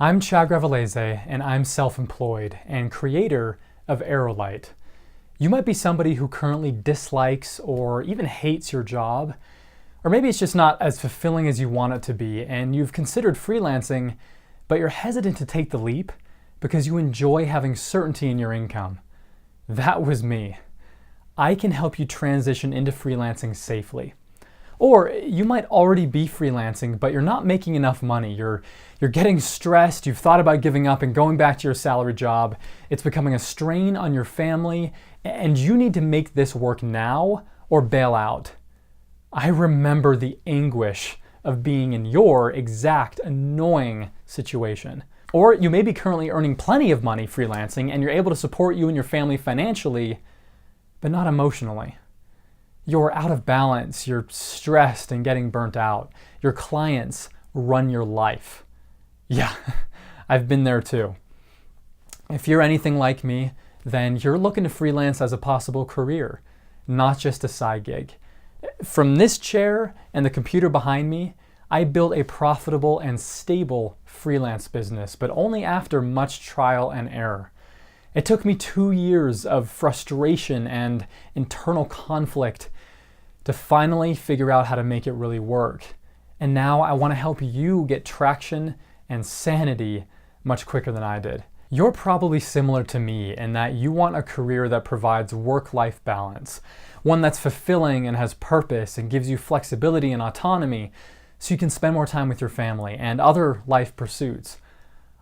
I'm Chad Graveleze, and I'm self-employed and creator of Aerolite. You might be somebody who currently dislikes or even hates your job, or maybe it's just not as fulfilling as you want it to be, and you've considered freelancing, but you're hesitant to take the leap because you enjoy having certainty in your income. That was me. I can help you transition into freelancing safely. Or you might already be freelancing, but you're not making enough money. You're getting stressed, you've thought about giving up and going back to your salary job. It's becoming a strain on your family, and you need to make this work now or bail out. I remember the anguish of being in your exact annoying situation. Or you may be currently earning plenty of money freelancing and you're able to support you and your family financially, but not emotionally. You're out of balance, you're stressed and getting burnt out. Your clients run your life. Yeah, I've been there too. If you're anything like me, then you're looking to freelance as a possible career, not just a side gig. From this chair and the computer behind me, I built a profitable and stable freelance business, but only after much trial and error. It took me 2 years of frustration and internal conflict to finally figure out how to make it really work. And now I want to help you get traction and sanity much quicker than I did. You're probably similar to me in that you want a career that provides work-life balance, one that's fulfilling and has purpose and gives you flexibility and autonomy so you can spend more time with your family and other life pursuits.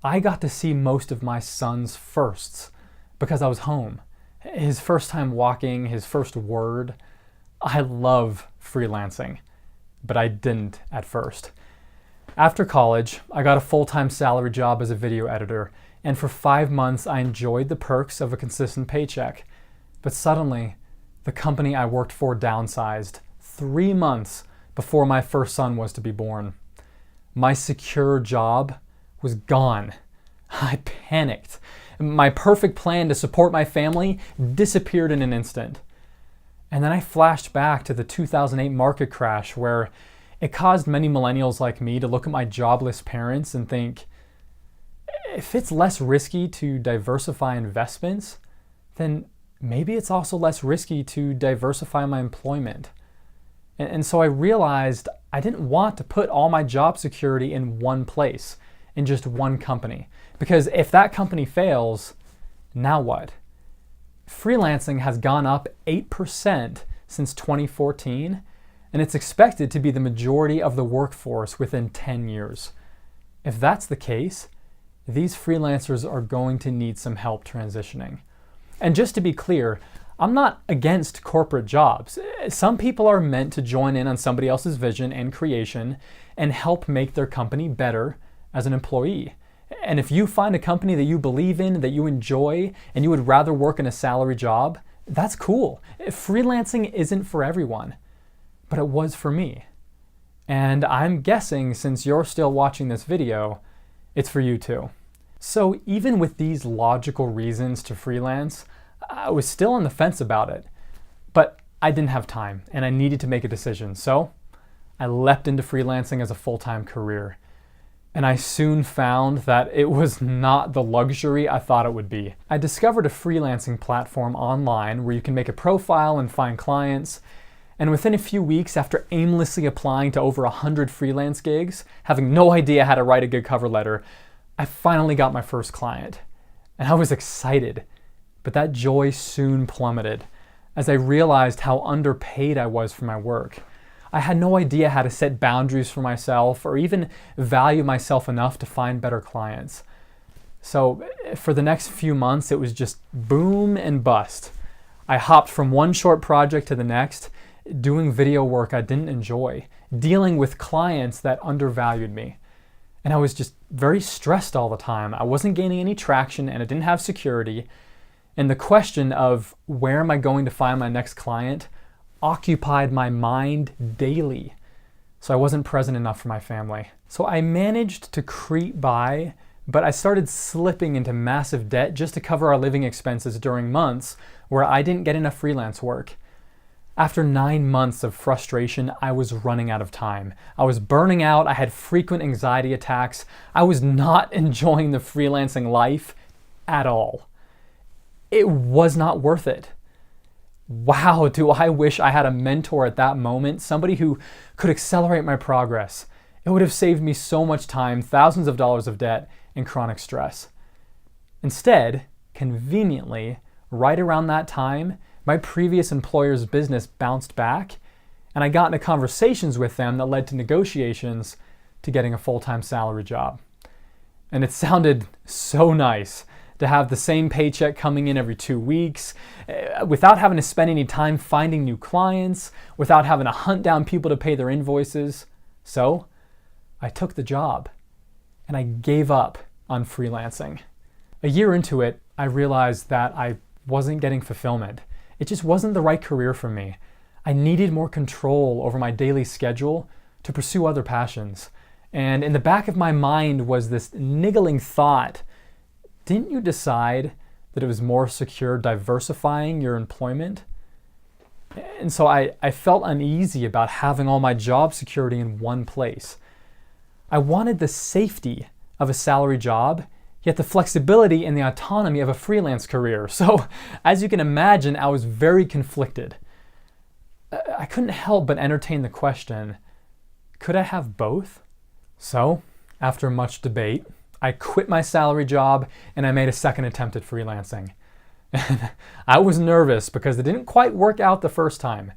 I got to see most of my son's firsts because I was home. His first time walking, his first word. I love freelancing, but I didn't at first. After college, I got a full-time salary job as a video editor, and for 5 months I enjoyed the perks of a consistent paycheck. But suddenly, the company I worked for downsized 3 months before my first son was to be born. My secure job was gone. I panicked. My perfect plan to support my family disappeared in an instant. And then I flashed back to the 2008 market crash where it caused many millennials like me to look at my jobless parents and think, if it's less risky to diversify investments, then maybe it's also less risky to diversify my employment. And so I realized I didn't want to put all my job security in one place, in just one company. Because if that company fails, now what? Freelancing has gone up 8% since 2014, and it's expected to be the majority of the workforce within 10 years. If that's the case, these freelancers are going to need some help transitioning. And just to be clear, I'm not against corporate jobs. Some people are meant to join in on somebody else's vision and creation and help make their company better as an employee. And if you find a company that you believe in, that you enjoy, and you would rather work in a salary job, that's cool. Freelancing isn't for everyone, but it was for me. And I'm guessing since you're still watching this video, it's for you too. So even with these logical reasons to freelance, I was still on the fence about it, but I didn't have time and I needed to make a decision. So I leapt into freelancing as a full-time career. And I soon found that it was not the luxury I thought it would be. I discovered a freelancing platform online where you can make a profile and find clients. And within a few weeks, after aimlessly applying to over 100 freelance gigs, having no idea how to write a good cover letter, I finally got my first client. And I was excited, but that joy soon plummeted as I realized how underpaid I was for my work. I had no idea how to set boundaries for myself or even value myself enough to find better clients. So for the next few months, it was just boom and bust. I hopped from one short project to the next, doing video work I didn't enjoy, dealing with clients that undervalued me. And I was just very stressed all the time. I wasn't gaining any traction and I didn't have security. And the question of where am I going to find my next client occupied my mind daily. So I wasn't present enough for my family. So I managed to creep by, but I started slipping into massive debt just to cover our living expenses during months where I didn't get enough freelance work. After 9 months of frustration, I was running out of time. I was burning out, I had frequent anxiety attacks, I was not enjoying the freelancing life at all. It was not worth it. Wow, do I wish I had a mentor at that moment, somebody who could accelerate my progress. It would have saved me so much time, thousands of dollars of debt, and chronic stress. Instead, conveniently, right around that time, my previous employer's business bounced back, and I got into conversations with them that led to negotiations to getting a full-time salary job. And it sounded so nice to have the same paycheck coming in every 2 weeks, without having to spend any time finding new clients, without having to hunt down people to pay their invoices. So I took the job, and I gave up on freelancing. A year into it, I realized that I wasn't getting fulfillment. It just wasn't the right career for me. I needed more control over my daily schedule to pursue other passions. And in the back of my mind was this niggling thought, didn't you decide that it was more secure diversifying your employment? And so I felt uneasy about having all my job security in one place. I wanted the safety of a salary job, yet the flexibility and the autonomy of a freelance career. So, as you can imagine, I was very conflicted. I couldn't help but entertain the question, could I have both? So, after much debate, I quit my salary job and I made a second attempt at freelancing. I was nervous because it didn't quite work out the first time.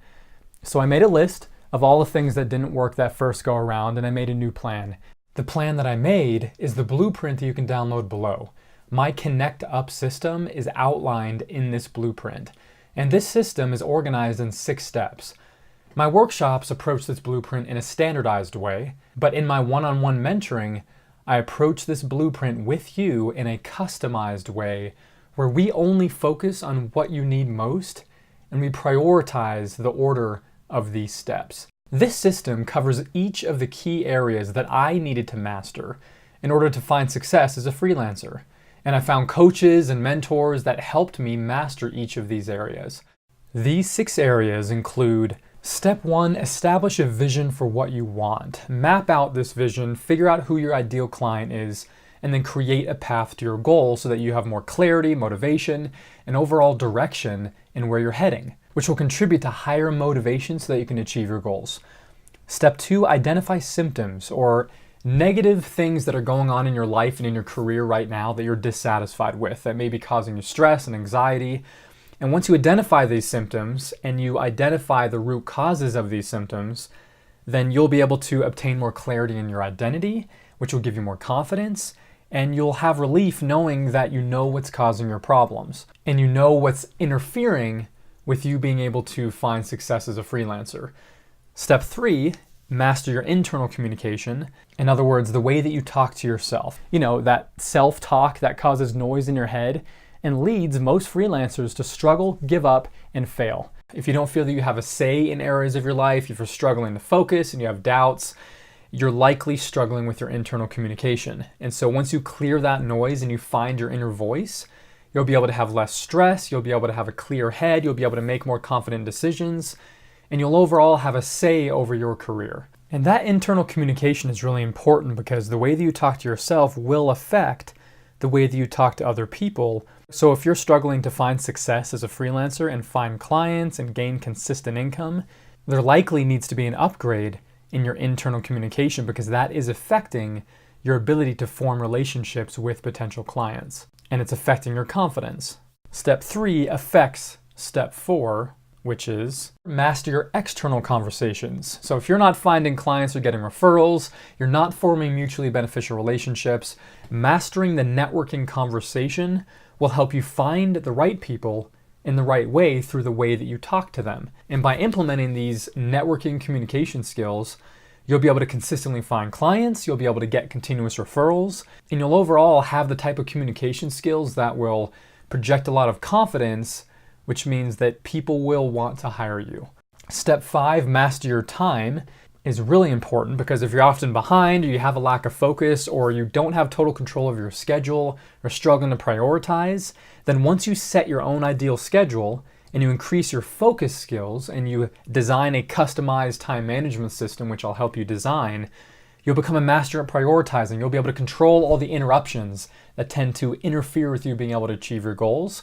So I made a list of all the things that didn't work that first go around, and I made a new plan. The plan that I made is the blueprint that you can download below. My Connect Up system is outlined in this blueprint, and this system is organized in 6 steps. My workshops approach this blueprint in a standardized way, but in my one-on-one mentoring, I approach this blueprint with you in a customized way where we only focus on what you need most and we prioritize the order of these steps. This system covers each of the key areas that I needed to master in order to find success as a freelancer. And I found coaches and mentors that helped me master each of these areas. These 6 areas include: Step 1, establish a vision for what you want. Map out this vision, figure out who your ideal client is, and then create a path to your goal so that you have more clarity, motivation, and overall direction in where you're heading, which will contribute to higher motivation so that you can achieve your goals. Step 2, identify symptoms or negative things that are going on in your life and in your career right now that you're dissatisfied with, that may be causing you stress and anxiety. And once you identify these symptoms and you identify the root causes of these symptoms, then you'll be able to obtain more clarity in your identity, which will give you more confidence, and you'll have relief knowing that you know what's causing your problems and you know what's interfering with you being able to find success as a freelancer. Step 3, master your internal communication. In other words, the way that you talk to yourself. You know, that self-talk that causes noise in your head and leads most freelancers to struggle, give up, and fail. If you don't feel that you have a say in areas of your life, if you're struggling to focus and you have doubts, you're likely struggling with your internal communication. And so once you clear that noise and you find your inner voice, you'll be able to have less stress, you'll be able to have a clear head, you'll be able to make more confident decisions, and you'll overall have a say over your career. And that internal communication is really important because the way that you talk to yourself will affect the way that you talk to other people. So if you're struggling to find success as a freelancer and find clients and gain consistent income, there likely needs to be an upgrade in your internal communication because that is affecting your ability to form relationships with potential clients. And it's affecting your confidence. Step 3 affects Step 4, which is master your external conversations. So if you're not finding clients or getting referrals, you're not forming mutually beneficial relationships, mastering the networking conversation will help you find the right people in the right way through the way that you talk to them. And by implementing these networking communication skills, you'll be able to consistently find clients, you'll be able to get continuous referrals, and you'll overall have the type of communication skills that will project a lot of confidence, which means that people will want to hire you. Step 5, master your time, is really important because if you're often behind or you have a lack of focus or you don't have total control of your schedule or struggling to prioritize, then once you set your own ideal schedule and you increase your focus skills and you design a customized time management system, which I'll help you design, you'll become a master at prioritizing. You'll be able to control all the interruptions that tend to interfere with you being able to achieve your goals.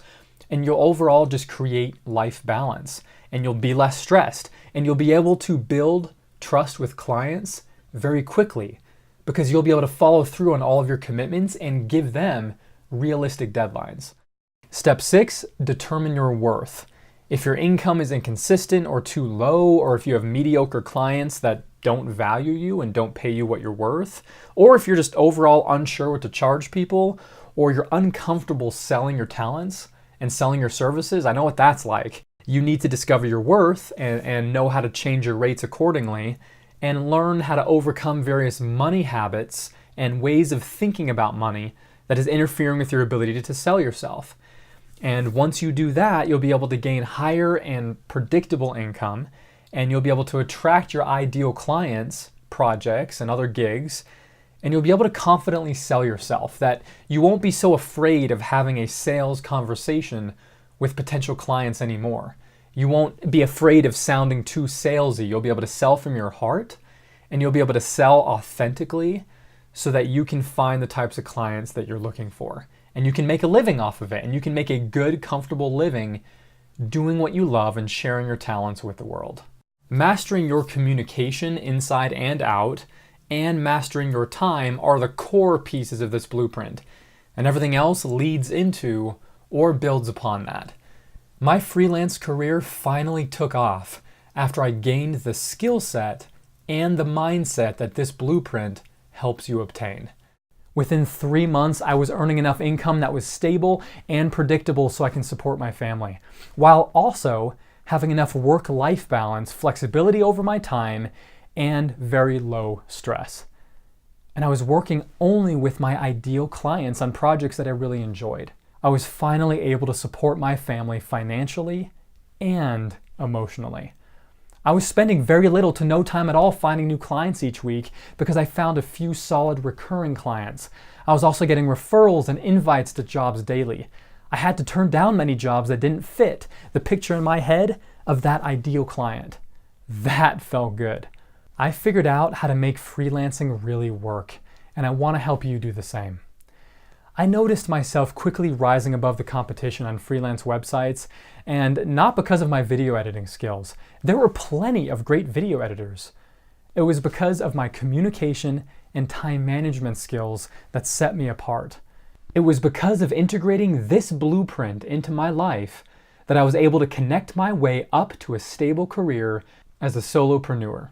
And you'll overall just create life balance, and you'll be less stressed, and you'll be able to build trust with clients very quickly because you'll be able to follow through on all of your commitments and give them realistic deadlines. Step 6, determine your worth. If your income is inconsistent or too low, or if you have mediocre clients that don't value you and don't pay you what you're worth, or if you're just overall unsure what to charge people, or you're uncomfortable selling your talents and selling your services, I know what that's like. You need to discover your worth and know how to change your rates accordingly and learn how to overcome various money habits and ways of thinking about money that is interfering with your ability to sell yourself. And once you do that, you'll be able to gain higher and predictable income, and you'll be able to attract your ideal clients, projects, and other gigs, and you'll be able to confidently sell yourself, that you won't be so afraid of having a sales conversation with potential clients anymore. You won't be afraid of sounding too salesy. You'll be able to sell from your heart, and you'll be able to sell authentically so that you can find the types of clients that you're looking for. And you can make a living off of it, and you can make a good, comfortable living doing what you love and sharing your talents with the world. Mastering your communication inside and out, and mastering your time are the core pieces of this blueprint, and everything else leads into or builds upon that. My freelance career finally took off after I gained the skill set and the mindset that this blueprint helps you obtain. Within 3 months, I was earning enough income that was stable and predictable so I can support my family, while also having enough work-life balance, flexibility over my time, and very low stress. And I was working only with my ideal clients on projects that I really enjoyed. I was finally able to support my family financially and emotionally. I was spending very little to no time at all finding new clients each week because I found a few solid recurring clients. I was also getting referrals and invites to jobs daily. I had to turn down many jobs that didn't fit the picture in my head of that ideal client. That felt good. I figured out how to make freelancing really work, and I want to help you do the same. I noticed myself quickly rising above the competition on freelance websites, and not because of my video editing skills. There were plenty of great video editors. It was because of my communication and time management skills that set me apart. It was because of integrating this blueprint into my life that I was able to connect my way up to a stable career as a solopreneur.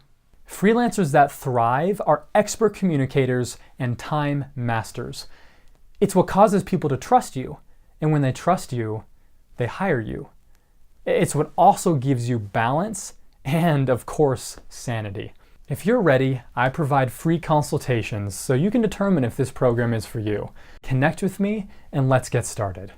Freelancers that thrive are expert communicators and time masters. It's what causes people to trust you, and when they trust you, they hire you. It's what also gives you balance and, of course, sanity. If you're ready, I provide free consultations so you can determine if this program is for you. Connect with me and let's get started.